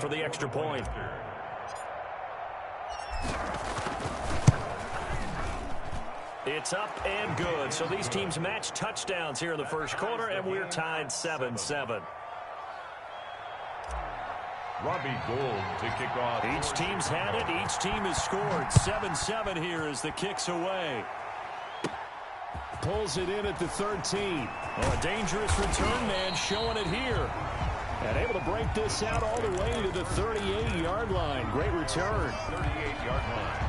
for the extra point. It's up and good. So these teams match touchdowns here in the first quarter, and we're tied 7-7. Robbie Gould to kick off. Each team's had it. Each team has scored. 7-7 here as the kick's away. Pulls it in at the 13. Oh, a dangerous return man showing it here. And able to break this out all the way to the 38-yard line. Great return. 38-yard line.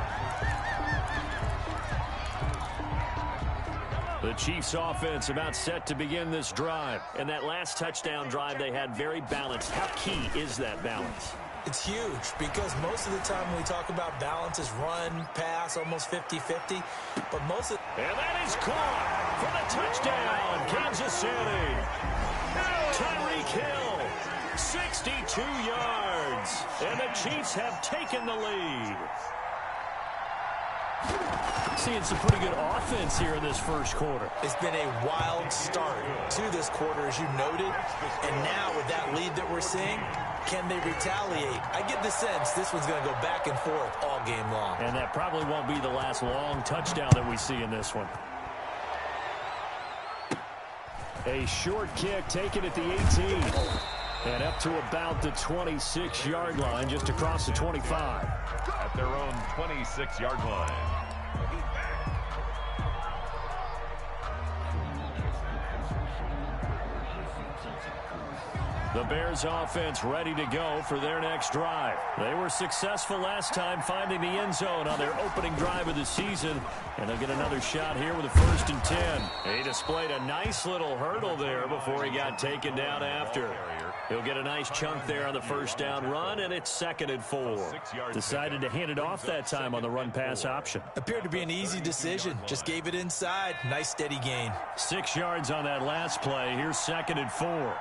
The Chiefs offense about set to begin this drive. And that last touchdown drive they had very balanced. How key is that balance? It's huge because most of the time when we talk about balance is run, pass, almost 50-50. But most of... And that is caught for the touchdown, Kansas City. Tyreek Hill, 62 yards. And the Chiefs have taken the lead. Seeing some pretty good offense here in this first quarter. It's been a wild start to this quarter, as you noted. And now with that lead that we're seeing, can they retaliate? I get the sense this one's going to go back and forth all game long. And that probably won't be the last long touchdown that we see in this one. A short kick taken at the 18. And up to about the 26-yard line, just across the 25. At their own 26-yard line. The Bears offense ready to go for their next drive. They were successful last time finding the end zone on their opening drive of the season. And they'll get another shot here with a 1st and 10. He displayed a nice little hurdle there before he got taken down after. He'll get a nice chunk there on the first down run, and it's 2nd and 4. Decided to hand it off that time on the run-pass option. Appeared to be an easy decision. Just gave it inside. Nice steady gain. 6 yards on that last play. Here's 2nd and 4.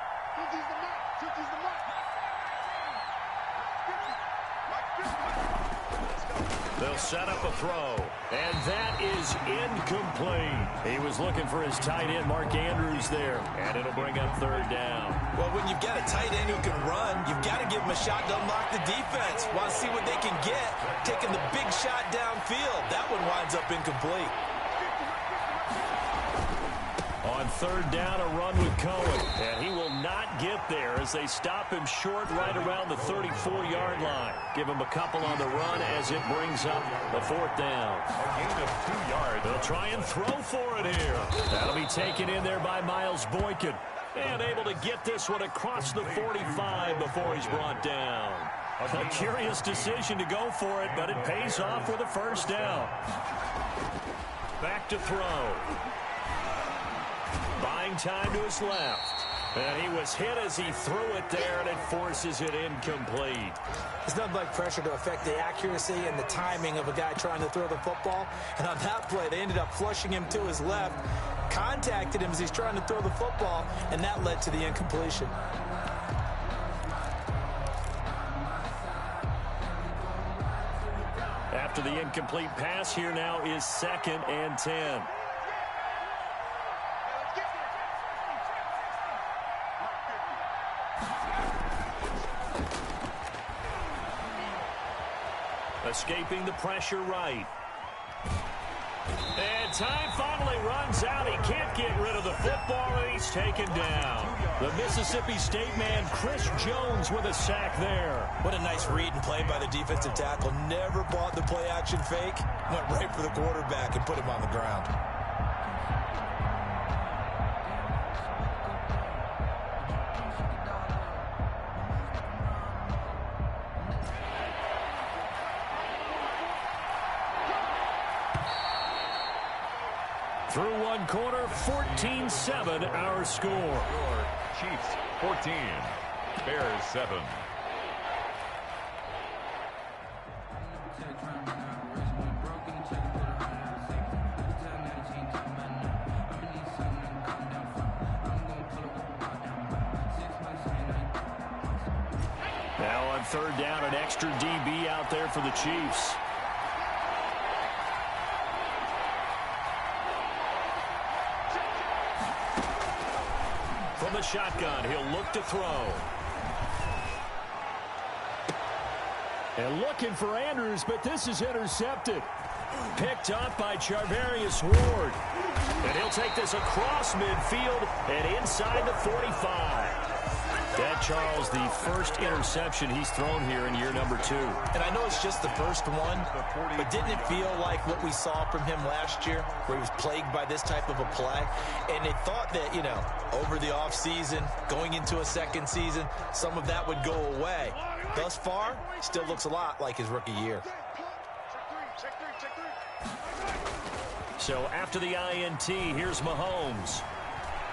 They'll set up a throw, and that is incomplete. He was looking for his tight end, Mark Andrews, there, and it'll bring up 3rd down. Well, when you've got a tight end who can run, you've got to give him a shot to unlock the defense. Want to see what they can get, taking the big shot downfield. That one winds up incomplete. On 3rd down, a run with Cohen, and he will not get there as they stop him short right around the 34-yard line. Give him a couple on the run as it brings up the 4th down. A gain of 2 yards. They'll try and throw for it here. That'll be taken in there by Miles Boykin, and able to get this one across the 45 before he's brought down. A curious decision to go for it, but it pays off with a 1st down. Back to throw. Buying time to his left. And he was hit as he threw it there, and it forces it incomplete. There's nothing like pressure to affect the accuracy and the timing of a guy trying to throw the football. And on that play, they ended up flushing him to his left, contacted him as he's trying to throw the football, and that led to the incompletion. After the incomplete pass, here now is 2nd and 10. Escaping the pressure right. And time finally runs out. He can't get rid of the football, and he's taken down. The Mississippi State man, Chris Jones, with a sack there. What a nice read and play by the defensive tackle. Never bought the play-action fake. Went right for the quarterback and put him on the ground. Through one quarter, 14-7 our score. Chiefs 14, Bears 7. Now on 3rd down, an extra DB out there for the Chiefs. From the shotgun, he'll look to throw. And looking for Andrews, but this is intercepted. Picked up by Charvarius Ward. And he'll take this across midfield and inside the 45. That, Charles, the first interception he's thrown here in year number 2. And I know it's just the first one, but didn't it feel like what we saw from him last year, where he was plagued by this type of a play? And they thought that, you know, over the offseason, going into a second season, some of that would go away. Thus far, still looks a lot like his rookie year. So after the INT, here's Mahomes.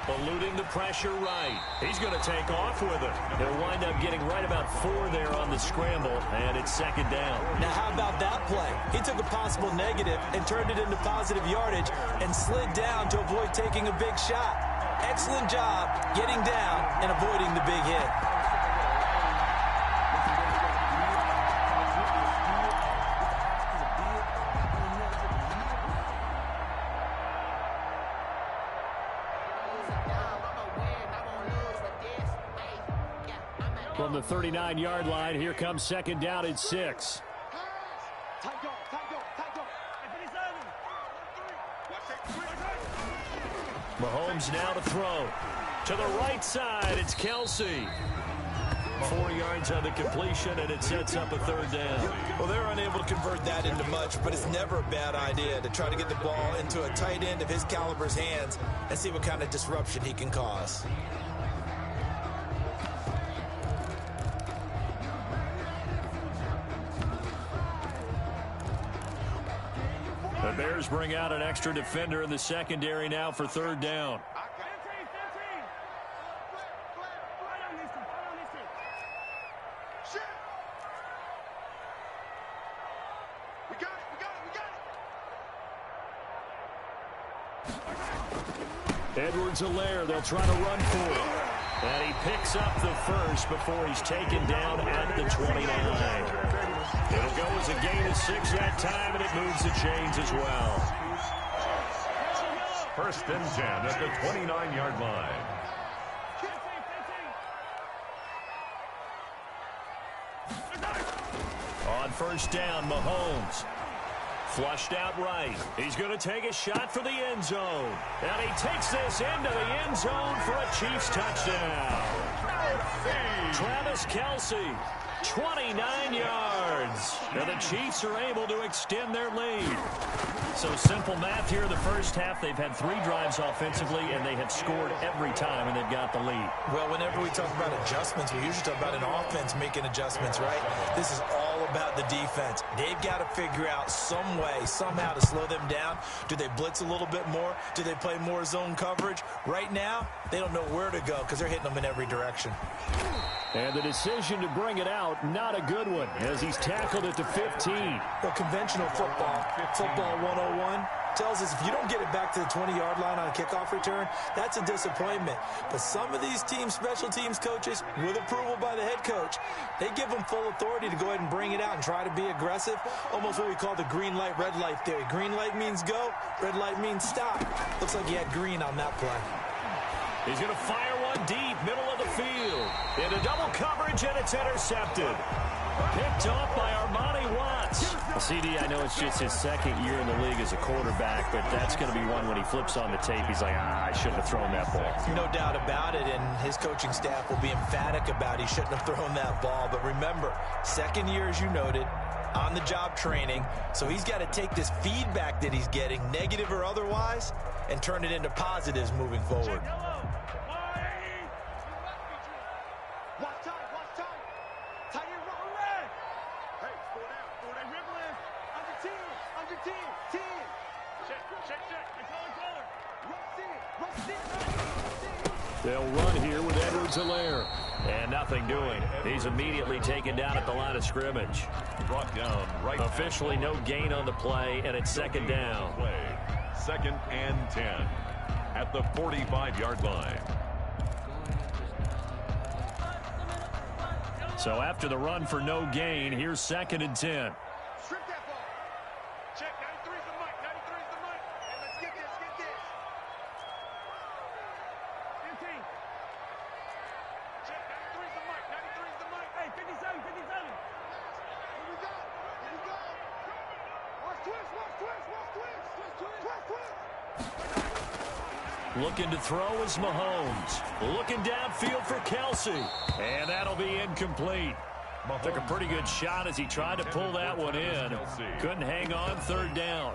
Eluding the pressure right. He's going to take off with it. They'll wind up getting right about 4 there on the scramble, and it's second down. Now, how about that play? He took a possible negative and turned it into positive yardage and slid down to avoid taking a big shot. Excellent job getting down and avoiding the big hit. From the 39-yard line, here comes second down and 6. Mahomes now to throw. To the right side, it's Kelsey. 4 yards on the completion, and it sets up a third down. Well, they're unable to convert that into much, but it's never a bad idea to try to get the ball into a tight end of his caliber's hands and see what kind of disruption he can cause. The Bears bring out an extra defender in the secondary now for third down. Edwards-Helaire, they'll try to run for it. And he picks up the first before he's taken down at the 29. It'll go as a gain of 6 that time, and it moves the chains as well. First and 10 at the 29-yard line. On first down, Mahomes. Flushed out right. He's going to take a shot for the end zone. And he takes this into the end zone for a Chiefs touchdown. Travis Kelce, 29 yards. Now the Chiefs are able to extend their lead. So simple math here in the first half. They've had 3 drives offensively, and they have scored every time, and they've got the lead. Well, whenever we talk about adjustments, we usually talk about an offense making adjustments, right? This is all about the defense. They've got to figure out some way, somehow to slow them down. Do they blitz a little bit more? Do they play more zone coverage? Right now, they don't know where to go because they're hitting them in every direction. And the decision to bring it out, not a good one, as he's tackled at the 15. Well, conventional football 101, tells us if you don't get it back to the 20-yard line on a kickoff return, that's a disappointment. But some of these teams, special teams coaches, with approval by the head coach, they give them full authority to go ahead and bring it out and try to be aggressive, almost what we call the green light, red light theory. Green light means go, red light means stop. Looks like he had green on that play. He's going to fire one deep, middle of the field. Into double coverage, and it's intercepted. Picked off by Armani Watts. Well, CD, I know it's just his second year in the league as a quarterback, but that's going to be one when he flips on the tape. He's like, I shouldn't have thrown that ball. No doubt about it, and his coaching staff will be emphatic about he shouldn't have thrown that ball. But remember, second year, as you noted, on-the-job training, so he's got to take this feedback that he's getting, negative or otherwise, and turn it into positives moving forward. They'll run here with Edwards-Helaire. And nothing doing. He's immediately taken down at the line of scrimmage. Brought down right. Officially no gain on the play, and it's second down. Second and 10 at the 45-yard line. So after the run for no gain, here's second and 10. Strip that ball. Check, 93's the mic, 93's the mic. And let's get this, get this. 15. Check, 93's the mic, 93's the mic. Hey, 57, 57. Looking to throw is Mahomes. Looking downfield for Kelsey. And that'll be incomplete. Took a pretty good shot as he tried to pull that one in. Couldn't hang on, third down.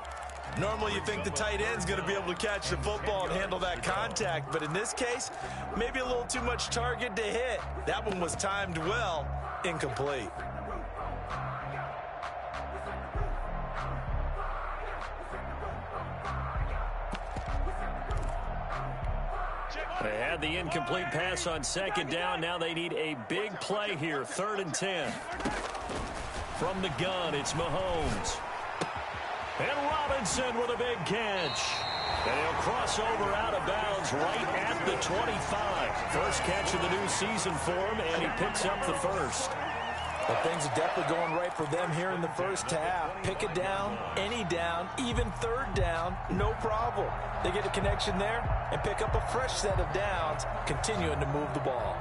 Normally you think the tight end's going to be able to catch the football and handle that contact, but in this case, maybe a little too much target to hit. That one was timed well, incomplete. They had the incomplete pass on second down. Now they need a big play here, 3rd and 10. From the gun, it's Mahomes. And Robinson with a big catch. And he'll cross over out of bounds right at the 25. First catch of the new season for him, and he picks up the first. Well, things are definitely going right for them here in the first half. Pick it down, any down, even third down, no problem. They get a connection there and pick up a fresh set of downs, continuing to move the ball.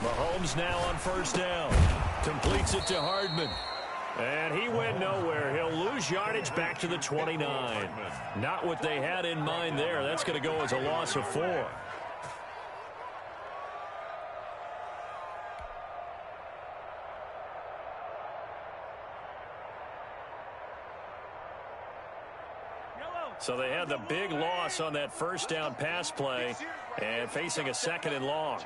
Mahomes now on first down. Completes it to Hardman. And he went nowhere. He'll lose yardage back to the 29. Not what they had in mind there. That's going to go as a loss of 4. So they had the big loss on that first down pass play and facing a 2nd and long.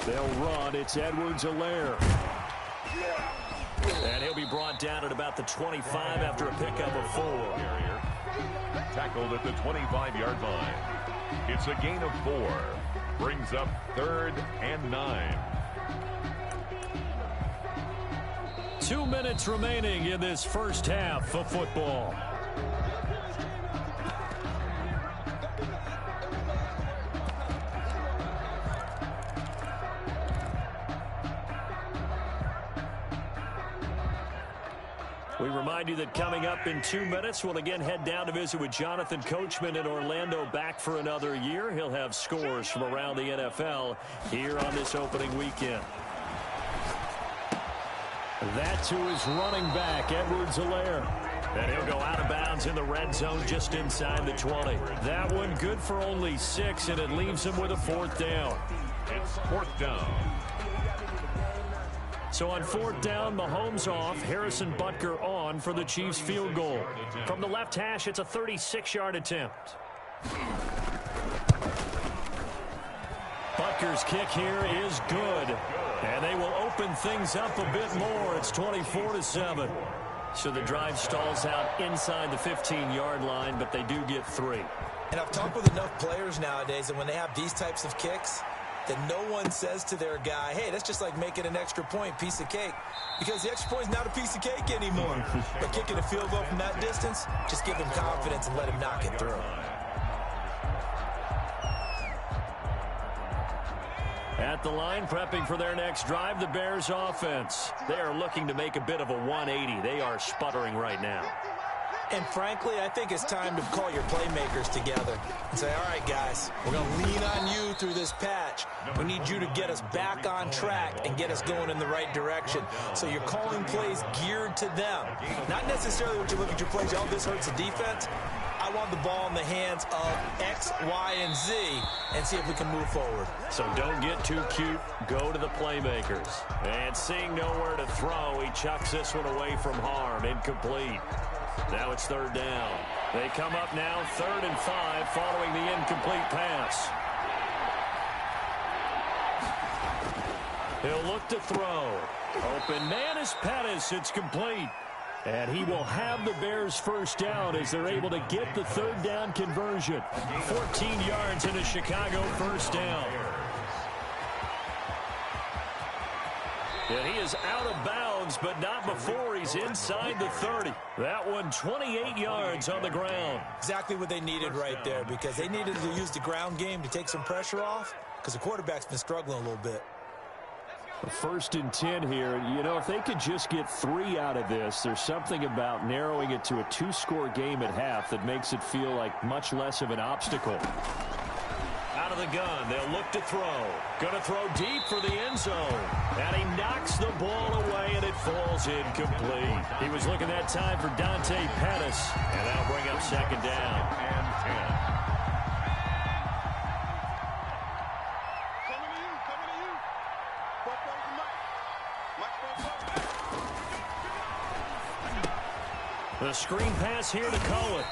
They'll run. It's Edwards-Helaire. And he'll be brought down at about the 25 after a pickup of 4. Tackled at the 25-yard line. It's a gain of 4. Brings up 3rd and 9. 2 minutes remaining in this first half of football. We remind you that coming up in 2 minutes, we'll again head down to visit with Jonathan Coachman in Orlando, back for another year. He'll have scores from around the NFL here on this opening weekend. That's who is running back, Edwards-Helaire. And he'll go out of bounds in the red zone just inside the 20. That one good for only 6, and it leaves him with a 4th down. It's 4th down. So on 4th down, Mahomes off, Harrison Butker on for the Chiefs field goal. From the left hash, it's a 36-yard attempt. Butker's kick here is good. And they will open things up a bit more. It's 24-7. So the drive stalls out inside the 15-yard line, but they do get 3. And I've talked with enough players nowadays, and when they have these types of kicks, that no one says to their guy, hey, that's just like making an extra point, piece of cake. Because the extra point is not a piece of cake anymore. But kicking a field goal from that distance, just give him confidence and let him knock it through. At the line, prepping for their next drive, the Bears offense. They are looking to make a bit of a 180. They are sputtering right now. And frankly, I think it's time to call your playmakers together and say, all right, guys, we're going to lean on you through this patch. We need you to get us back on track and get us going in the right direction. So you're calling plays geared to them. Not necessarily when you look at your plays, oh, this hurts the defense. I want the ball in the hands of X, Y, and Z and see if we can move forward. So don't get too cute. Go to the playmakers. And seeing nowhere to throw, he chucks this one away from harm. Incomplete. Now it's 3rd down. They come up now 3rd and 5 following the incomplete pass. He'll look to throw. Open man is Pettis. It's complete. And he will have the Bears first down as they're able to get the 3rd down conversion. 14 yards in a Chicago first down. And he is out of bounds, but not before he's inside the 30. That one 28 yards on the ground. Exactly what they needed right there, because they needed to use the ground game to take some pressure off, because the quarterback's been struggling a little bit. First and 10 here. You know, if they could just get 3 out of this, there's something about narrowing it to a 2-score game at half that makes it feel like much less of an obstacle. Out of the gun, they'll look to throw. Going to throw deep for the end zone. And he knocks the ball away, and it falls incomplete. He was looking that time for Dante Pettis, and that'll bring up second down. And 10. The screen pass here to Cohen.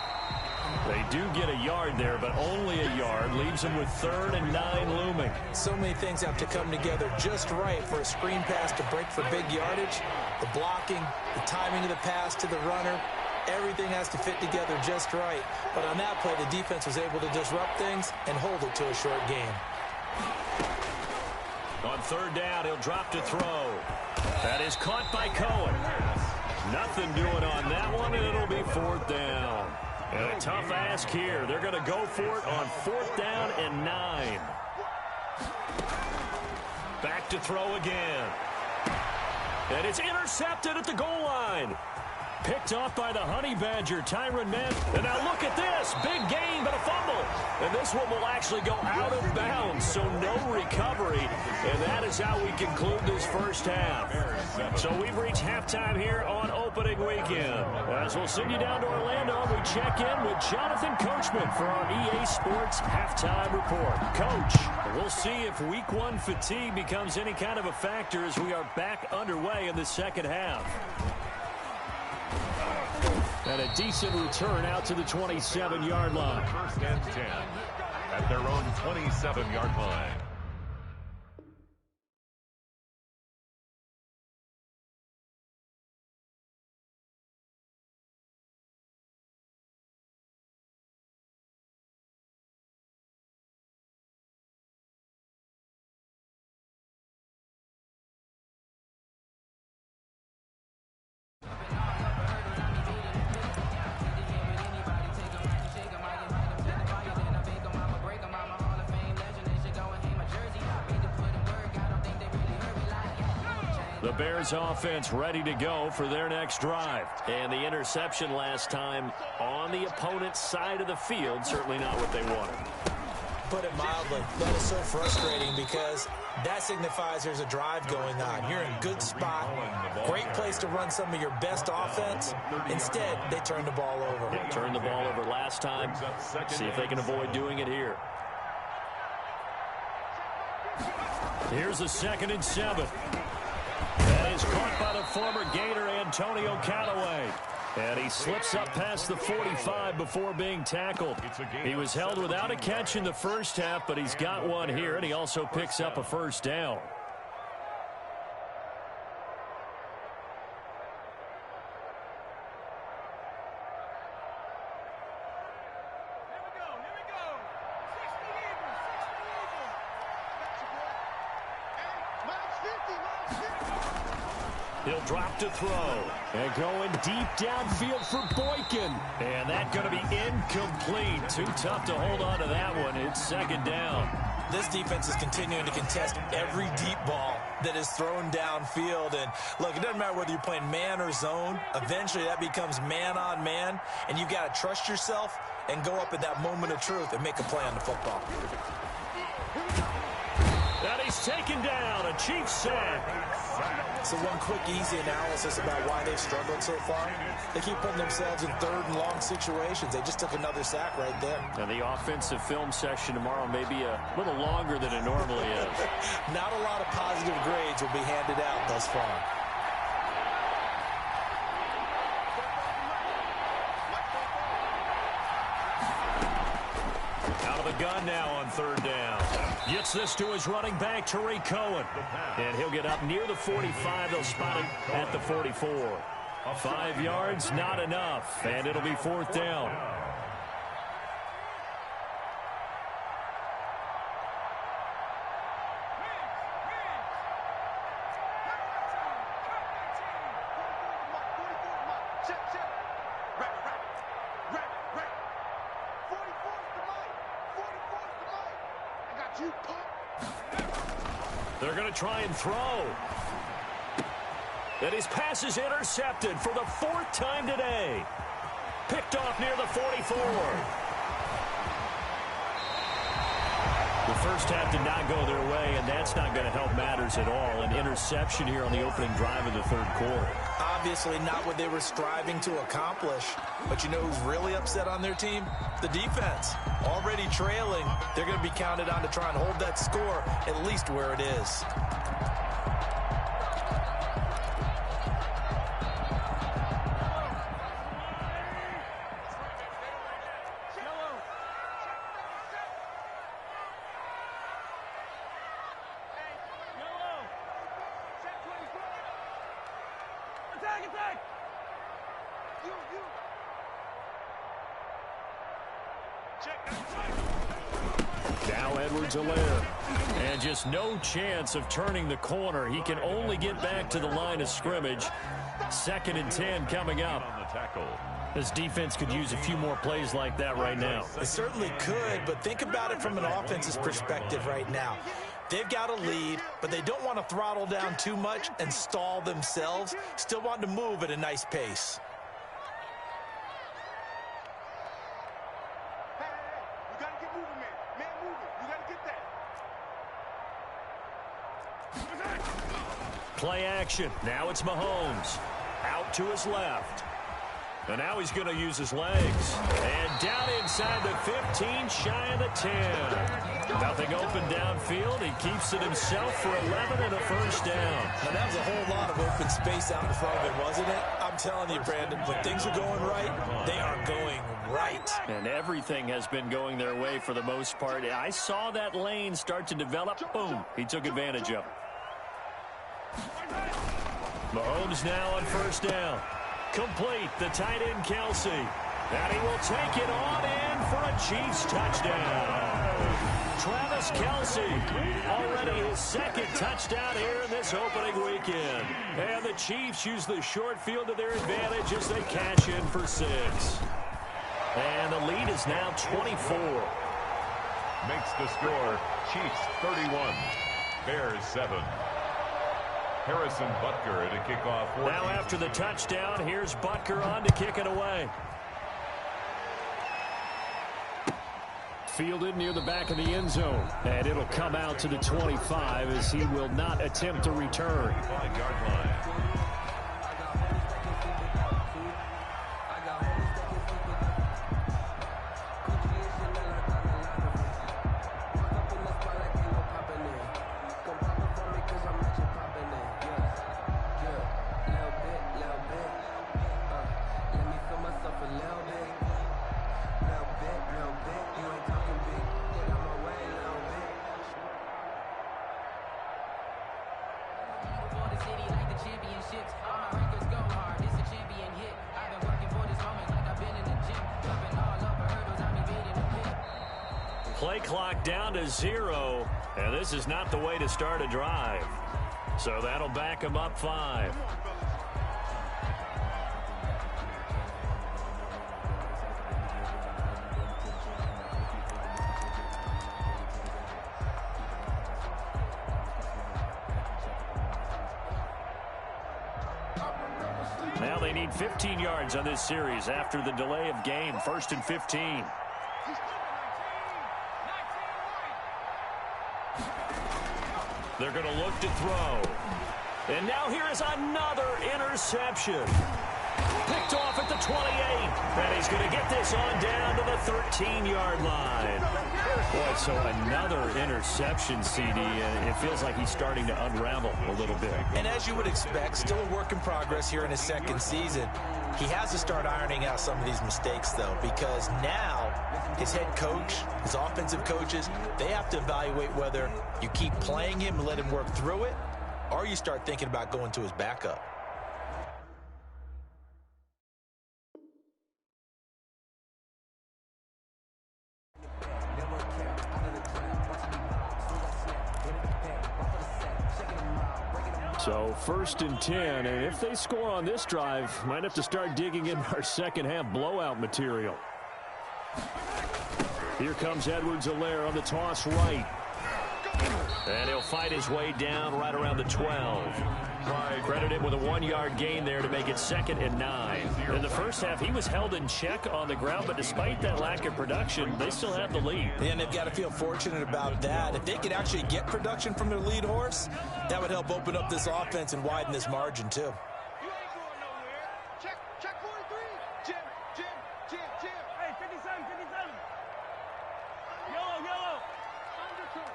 They do get a yard there, but only a yard. Leaves them with 3rd and 9 looming. So many things have to come together just right for a screen pass to break for big yardage. The blocking, the timing of the pass to the runner, everything has to fit together just right. But on that play, the defense was able to disrupt things and hold it to a short game. On 3rd down, he'll drop to throw. That is caught by Cohen. Nothing doing on that one, and it'll be 4th down. And a tough ask here. They're going to go for it on 4th down and 9. Back to throw again. And it's intercepted at the goal line. Picked off by the Honey Badger, Tyrann Mathieu. And now look at this. Big gain, but a fumble. And this one will actually go out of bounds, so no recovery. And that is how we conclude this first half. So we've reached halftime here on opening weekend. As we'll send you down to Orlando, we check in with Jonathan Coachman for our EA Sports Halftime Report. Coach, we'll see if Week 1 fatigue becomes any kind of a factor as we are back underway in the second half. And a decent return out to the 27-yard line. 1st and 10 at their own 27-yard line. The Bears offense ready to go for their next drive. And the interception last time on the opponent's side of the field, certainly not what they wanted. Put it mildly, that is so frustrating because that signifies there's a drive going on. You're in a good spot, great place to run some of your best offense. Instead, they turned the ball over. They turned the ball over last time. See if they can avoid doing it here. Here's a 2nd and 7. That is caught by the former Gator Antonio Callaway. And he slips up past the 45 before being tackled. He was held without a catch in the first half, but he's got one here, and he also picks up a 1st down. He'll drop to throw. And going deep downfield for Boykin. And that's going to be incomplete. Too tough to hold on to that one. It's 2nd down. This defense is continuing to contest every deep ball that is thrown downfield. And look, it doesn't matter whether you're playing man or zone. Eventually that becomes man on man. And you've got to trust yourself and go up at that moment of truth and make a play on the football. And he's taken down. A Chiefs sack. So one quick, easy analysis about why they've struggled so far. They keep putting themselves in 3rd and long situations. They just took another sack right there. And the offensive film session tomorrow may be a little longer than it normally is. Not a lot of positive grades will be handed out thus far. Out of the gun now on 3rd down. Gets this to his running back, Tariq Cohen. And he'll get up near the 45. They'll spot him at the 44. 5 yards, not enough. And it'll be 4th down. Check. Rabbit. 44's the mic. 44's the mic. I got you, punk. They're going to try and throw. And his pass is intercepted for the 4th time today. Picked off near the 44. The first half did not go their way, and that's not going to help matters at all. An interception here on the opening drive of the 3rd quarter. Obviously not what they were striving to accomplish. But you know who's really upset on their team? The defense. Already trailing. They're going to be counted on to try and hold that score at least where it is. Attack! You. Check. Now Edwards-Helaire. And just no chance of turning the corner. He can only get back to the line of scrimmage. 2nd and 10 coming up. On the tackle. This defense could use a few more plays like that right now. They certainly could, but think about it from an offense's perspective right now. They've got a lead, but they don't want to throttle down too much and stall themselves. Still want to move at a nice pace. Hey, you got to get moving, man. Man, moving. You got to get that. Play action. Now it's Mahomes. Out to his left. And now he's going to use his legs. And down inside the 15, shy of the 10. Nothing open downfield. He keeps it himself for 11 and a first down. Now, that was a whole lot of open space out in front of him, wasn't it? I'm telling you, Brandon, when things are going right, they are going right. And everything has been going their way for the most part. I saw that lane start to develop. Boom. He took advantage of it. Mahomes now on first down. Complete, the tight end Kelsey. And he will take it on in for a Chiefs touchdown. Travis Kelsey, already his 2nd touchdown here in this opening weekend. And the Chiefs use the short field to their advantage as they cash in for 6. And the lead is now 24. Makes the score Chiefs 31, Bears 7. Harrison Butker at a kickoff. Now after the touchdown, here's Butker on to kick it away. Fielded near the back of the end zone. And it'll come out to the 25 as he will not attempt to return. 5-yard line. Play clock down to 0, and this is not the way to start a drive. So that'll back him up 5. Now they need 15 yards on this series after the delay of game. 1st and 15. They're going to look to throw. And now here is another interception. Picked off at the 28. And he's going to get this on down to the 13-yard line. Boy, so another interception, CD. And it feels like he's starting to unravel a little bit. And as you would expect, still a work in progress here in his 2nd season. He has to start ironing out some of these mistakes, though, because now his head coach, his offensive coaches, they have to evaluate whether you keep playing him and let him work through it, or you start thinking about going to his backup. So 1st and 10, and if they score on this drive, might have to start digging in our second half blowout material. Here comes Edwards-Helaire on the toss right. And he'll fight his way down right around the 12. Credit him with a 1-yard gain there to make it 2nd and 9. In the first half, he was held in check on the ground, but despite that lack of production, they still have the lead. And they've got to feel fortunate about that. If they could actually get production from their lead horse, that would help open up this offense and widen this margin, too. You ain't going nowhere. Check 43. Jim. Hey, 57. Yellow. Undercut.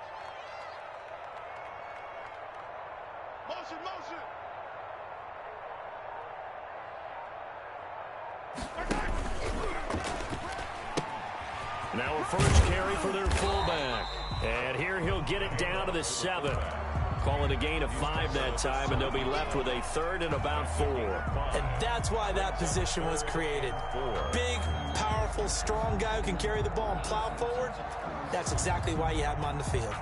Motion. Now a first carry for their fullback. And here he'll get it down to the 7. Call it a gain of 5 that time, and they'll be left with a 3rd and about 4. And that's why that position was created. Big, powerful, strong guy who can carry the ball and plow forward. That's exactly why you have him on the field.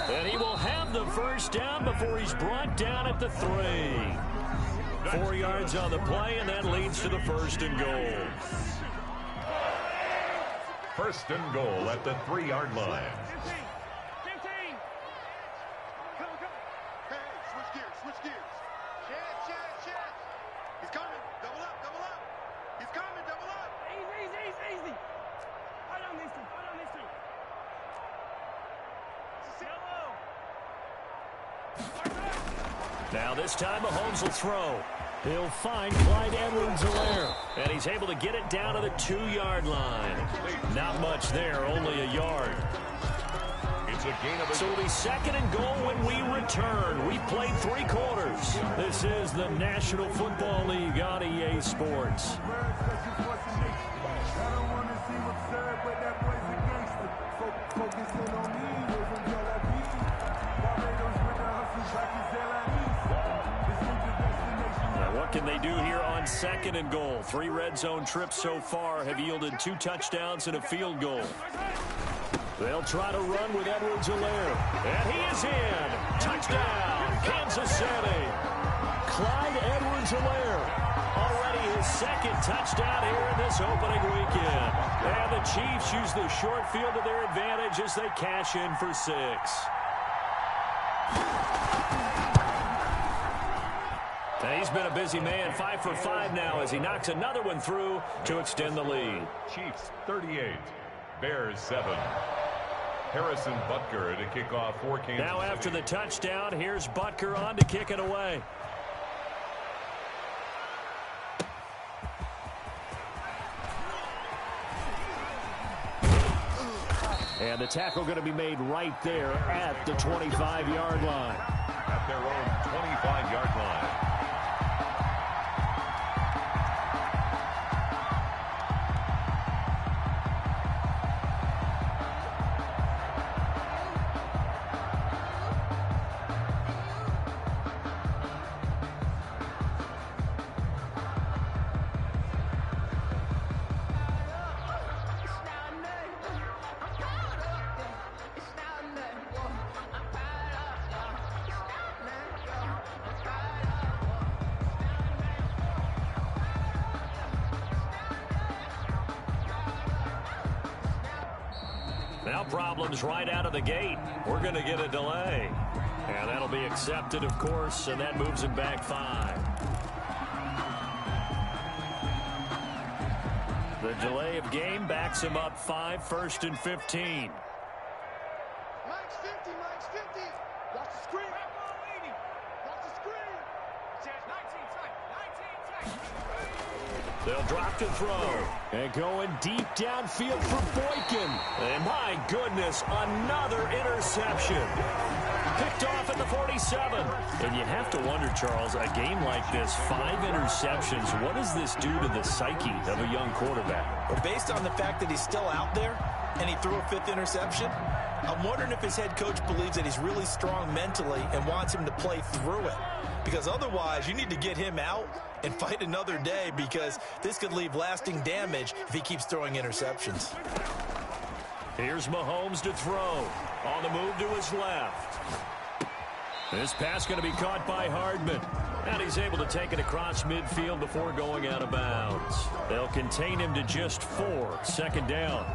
And he will have the first down before he's brought down at the 3. 4 yards on the play, and that leads to the 1st and goal. 1st and goal at the 3-yard line. 15. Come. Hey, switch gears. Chance. He's coming. Double up. He's coming, double up. Easy. Hold on these two. Now this time Mahomes will throw. He'll find Clyde Edwards-Helaire. And he's able to get it down to the 2-yard line. Not much there, only a yard. It's a gain of a... So it'll be 2nd and goal when we return. We played 3 quarters. This is the National Football League on EA Sports. What can they do here on 2nd and goal? 3 red zone trips so far have yielded 2 touchdowns and a field goal. They'll try to run with Edwards-Helaire. And he is in. Touchdown, Kansas City. Clyde Edwards-Helaire. Already his 2nd touchdown here in this opening weekend. And the Chiefs use the short field to their advantage as they cash in for 6. He's been a busy man, 5 for 5 now as he knocks another one through to extend the lead. Chiefs 38, Bears 7. Harrison Butker to kick off for Kansas Now after City. the touchdown, here's Butker on to kick it away. And the tackle going to be made right there at the 25-yard line. At their own 25-yard line. Now problems right out of the gate. We're going to get a delay. And that'll be accepted, of course, and that moves him back 5. The delay of game backs him up 5, 1st and 15. Mike's 50. Watch the screen. Watch the screen. Chance 19 tight. They'll drop to throw. And going deep downfield for Boykin. And my goodness, another interception. picked off at the 47. And you have to wonder, Charles, a game like this, 5 interceptions, what does this do to the psyche of a young quarterback? Well, based on the fact that he's still out there and he threw a 5th interception, I'm wondering if his head coach believes that he's really strong mentally and wants him to play through it. Because otherwise, you need to get him out and fight another day, because this could leave lasting damage if he keeps throwing interceptions. Here's Mahomes to throw. On the move to his left. This pass going to be caught by Hardman. And he's able to take it across midfield before going out of bounds. They'll contain him to just 4. Second down.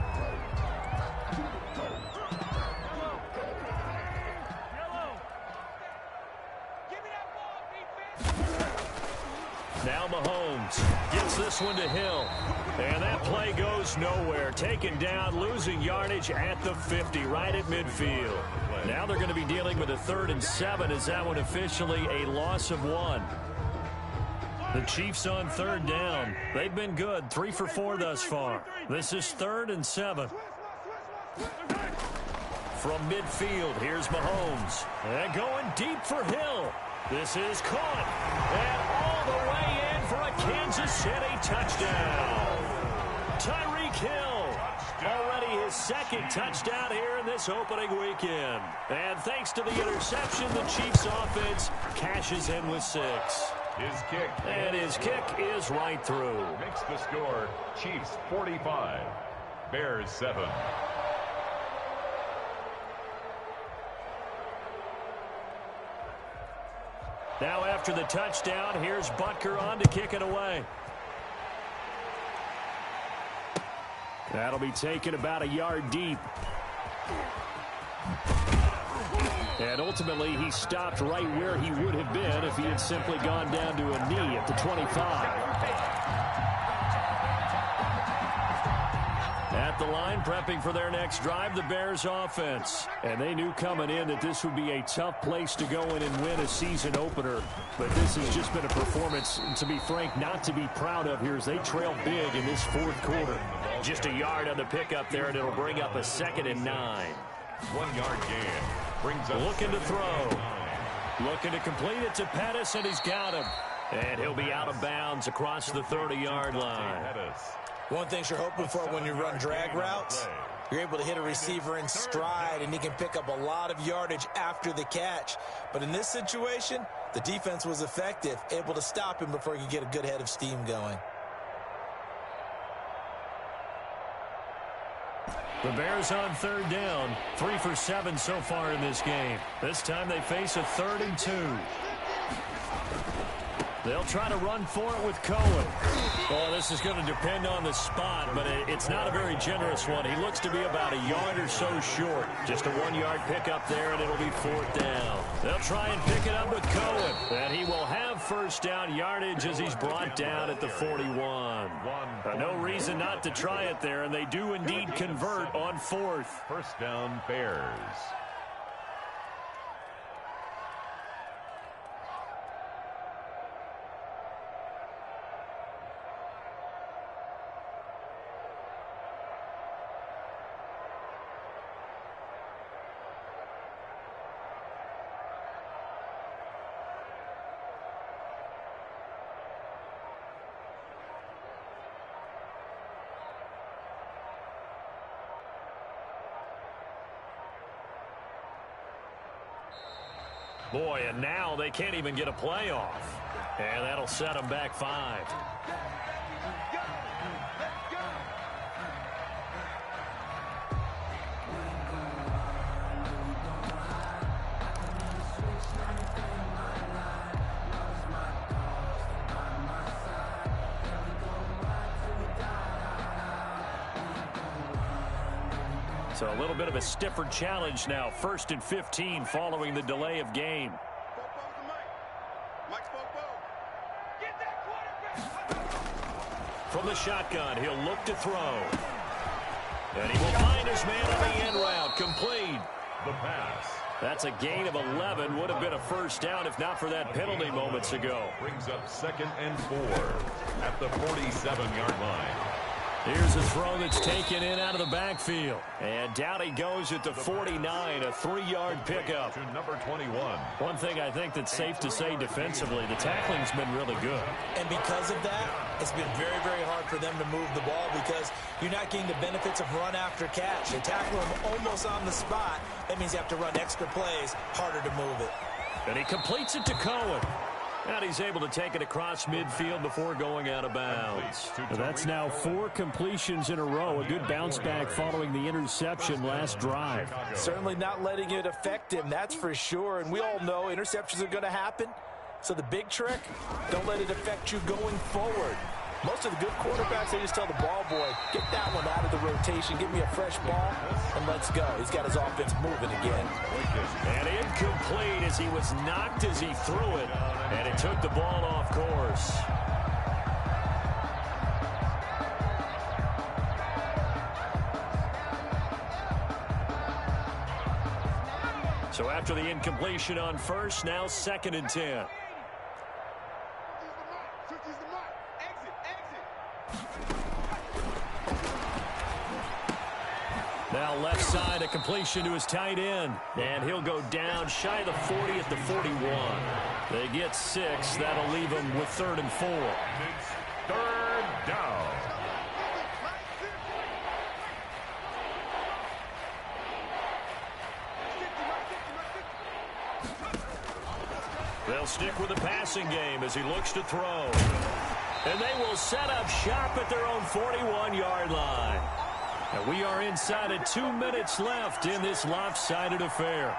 Now Mahomes gets this one to Hill. And that play goes nowhere. Taken down, losing yardage at the 50, right at midfield. Now they're going to be dealing with a 3rd and 7. Is that one officially a loss of 1? The Chiefs on 3rd down. They've been good, 3 for 4 thus far. This is 3rd and 7. From midfield, here's Mahomes. And going deep for Hill. This is caught. And all the way in for a Kansas City touchdown. Tyreek Hill, already his 2nd touchdown here in this opening weekend. And thanks to the interception, the Chiefs offense cashes in with 6. His kick. And his kick is right through. Makes the score Chiefs 45, Bears 7. Now after the touchdown, here's Butker on to kick it away. That'll be taken about a yard deep. And ultimately, he stopped right where he would have been if he had simply gone down to a knee at the 25. At the line, prepping for their next drive, the Bears offense. And they knew coming in that this would be a tough place to go in and win a season opener. But this has just been a performance, to be frank, not to be proud of here as they trail big in this 4th quarter. Just a yard on the pickup there, and it'll bring up a 2nd and 9. 1 yard gain. Brings up looking to throw. Looking to complete it to Pettis, and he's got him. And he'll be out of bounds across the 30-yard line. One thing you're hoping for when you run drag routes, you're able to hit a receiver in stride, and he can pick up a lot of yardage after the catch. But in this situation, the defense was effective, able to stop him before he could get a good head of steam going. The Bears on 3rd down, 3 for 7 so far in this game. This time they face a 3rd and 2. They'll try to run for it with Cohen. Oh, this is going to depend on the spot, but it's not a very generous one. He looks to be about a yard or so short. Just a 1-yard pickup there, and it'll be 4th down. They'll try and pick it up with Cohen. And he will have 1st down yardage as he's brought down at the 41. No reason not to try it there, and they do indeed convert on 4th. 1st down, Bears. Boy, and now they can't even get a playoff. And that'll set them back 5. So a little bit of a stiffer challenge now. 1st and 15 following the delay of game. From the shotgun, he'll look to throw. And he will find his man on the end route. Complete. The pass. That's a gain of 11. Would have been a 1st down if not for that penalty moments ago. Brings up 2nd and 4 at the 47-yard line. Here's a throw that's taken in out of the backfield. And down he goes at the 49, a 3-yard pickup. To number 21. One thing I think that's safe to say defensively, the tackling's been really good. And because of that, it's been very, very hard for them to move the ball because you're not getting the benefits of run after catch. They tackle him almost on the spot. That means you have to run extra plays, harder to move it. And he completes it to Cohen. And he's able to take it across midfield before going out of bounds. That's now 4 completions in a row. A good bounce back following the interception last drive. Certainly not letting it affect him, that's for sure. And we all know interceptions are going to happen. So the big trick, don't let it affect you going forward. Most of the good quarterbacks, they just tell the ball boy, get that one out of the rotation, give me a fresh ball, and let's go. He's got his offense moving again. And incomplete as he was knocked as he threw it, and it took the ball off course. So after the incompletion on first, now 2nd and 10. Now left side, a completion to his tight end. And he'll go down shy of the 40 at the 41. They get 6. That'll leave them with 3rd and 4. It's 3rd down. They'll stick with the passing game as he looks to throw. And they will set up shop at their own 41-yard line. And we are inside of 2 minutes left in this lopsided affair.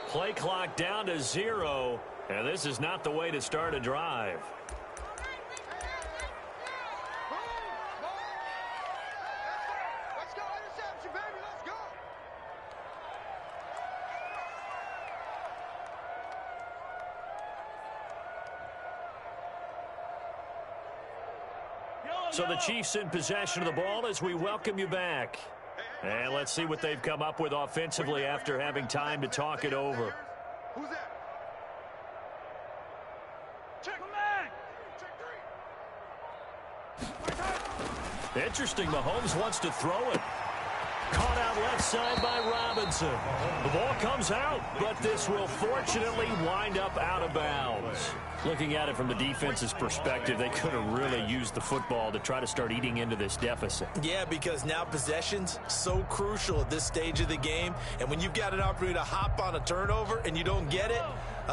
Play clock down to 0, and this is not the way to start a drive. Let's go, interception, baby, let's go. So the Chiefs in possession of the ball as we welcome you back. And let's see what they've come up with offensively after having time to talk it over. Who's that? Check him back. Check 3. Interesting, Mahomes wants to throw it. Caught out left side by Robinson. The ball comes out, but this will fortunately wind up out of bounds. Looking at it from the defense's perspective, they could have really used the football to try to start eating into this deficit. Yeah, because now possession's so crucial at this stage of the game. And when you've got an opportunity to hop on a turnover and you don't get it,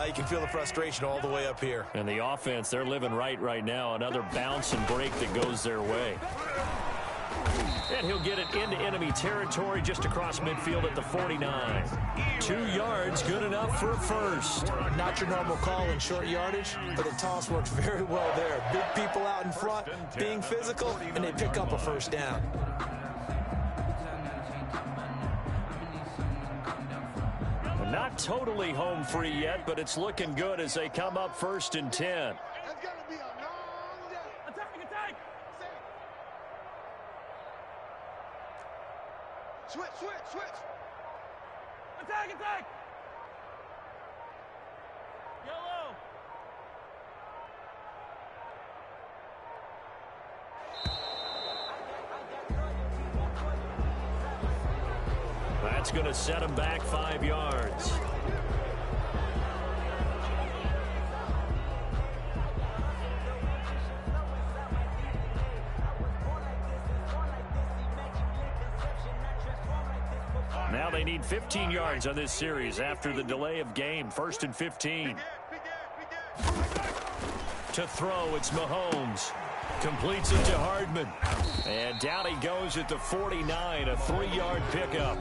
you can feel the frustration all the way up here. And the offense, they're living right now. Another bounce and break that goes their way. And he'll get it into enemy territory just across midfield at the 49. 2 yards, good enough for a first. Not your normal call in short yardage, but the toss works very well there. Big people out in front, being physical, and they pick up a first down. Not totally home free yet, but it's looking good as they come up 1st and 10. That's gonna be a long day. Attack. Switch. Attack. Yellow. That's going to set him back 5 yards. Now they need 15 yards on this series after the delay of game. 1st and 15. To throw, it's Mahomes. Completes it to Hardman. And down he goes at the 49, a 3-yard pickup.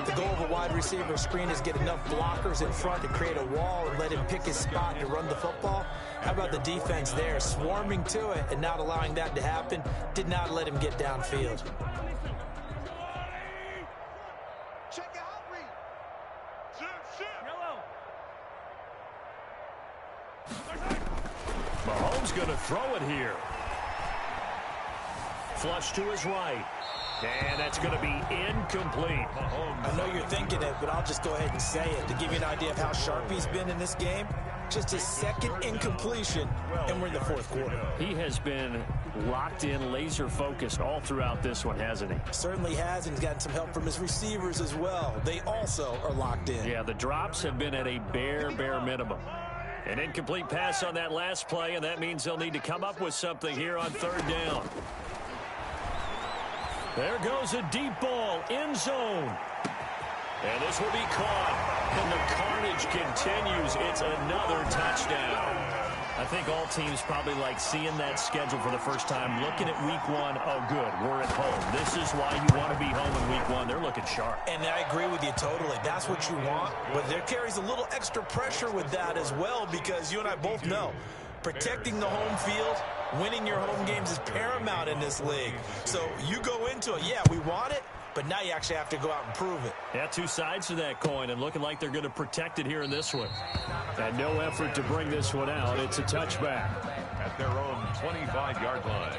The goal of a wide receiver screen is get enough blockers in front to create a wall and let him pick his spot to run the football. How about the defense there, swarming to it and not allowing that to happen? Did not let him get downfield. Check out, read. Mahomes going to throw it here. Flush to his right. And that's going to be incomplete. I know you're thinking it, but I'll just go ahead and say it. To give you an idea of how sharp he's been in this game, just his second incompletion, and we're in the fourth quarter. He has been locked in, laser-focused all throughout this one, hasn't he? Certainly has, and he's gotten some help from his receivers as well. They also are locked in. Yeah, the drops have been at a bare minimum. An incomplete pass on that last play, and that means they'll need to come up with something here on third down. There goes a deep ball, end zone. And this will be caught. And the carnage continues. It's another touchdown. I think all teams probably like seeing that schedule for the first time, looking at week one. Oh, good, we're at home. This is why you want to be home in week one. They're looking sharp. And I agree with you totally. That's what you want. But there carries a little extra pressure with that as well, because you and I both know protecting the home field, winning your home games is paramount in this league. So you go into it, yeah, we want it, but now you actually have to go out and prove it. Yeah, two sides to that coin, and looking like they're going to protect it here in this one. And no effort to bring this one out. It's a touchback. At their own 25-yard line.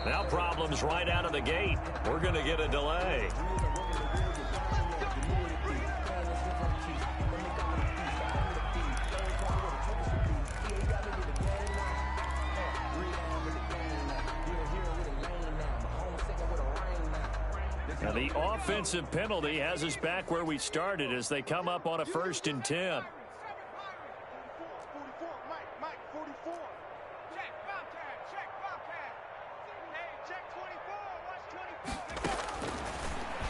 Now problems right out of the gate. We're going to get a delay. Now the offensive penalty has us back where we started as they come up on a 1st and 10.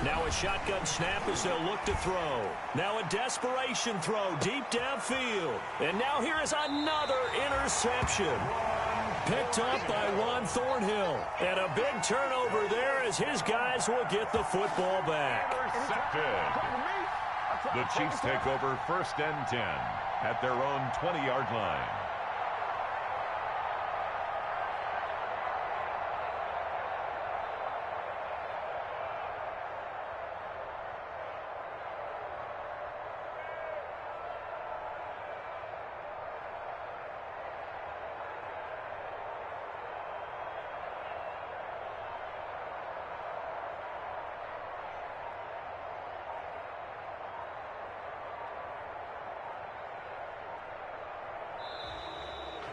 Now a shotgun snap as they'll look to throw. Now a desperation throw deep downfield. And now here is another interception. Picked up by Juan Thornhill. And a big turnover there as his guys will get the football back. Intercepted. The Chiefs take over 1st and 10 at their own 20-yard line.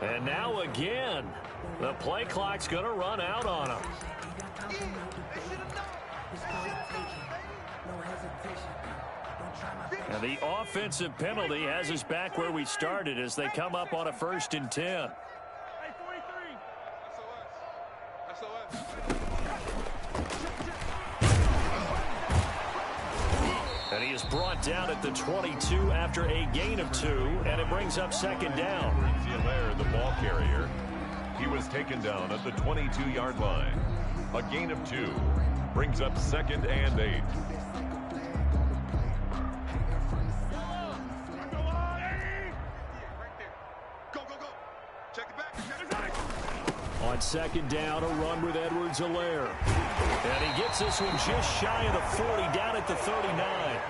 And now again, the play clock's going to run out on them. And the offensive penalty has us back where we started as they come up on a 1st and 10. And he is brought down at the 22 after a gain of 2, and it brings up 2nd down. Zillaire, the ball carrier. He was taken down at the 22-yard line. A gain of 2 brings up 2nd and 8. On 2nd down, a run with Edwards-Helaire. And he gets this one just shy of the 40, down at the 39.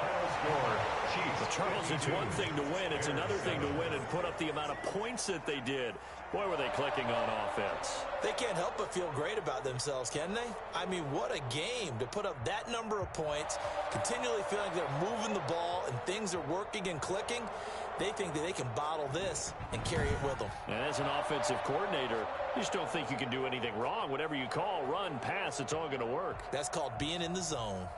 Chiefs. Well, Charles, it's one thing to win. It's another thing to win and put up the amount of points that they did. Boy, were they clicking on offense. They can't help but feel great about themselves, can they? I mean, what a game to put up that number of points, continually feeling they're moving the ball and things are working and clicking. They think that they can bottle this and carry it with them. And as an offensive coordinator, you just don't think you can do anything wrong. Whatever you call, run, pass, it's all going to work. That's called being in the zone.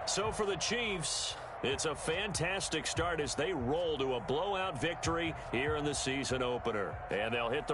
So for the Chiefs, it's a fantastic start as they roll to a blowout victory here in the season opener. And they'll hit the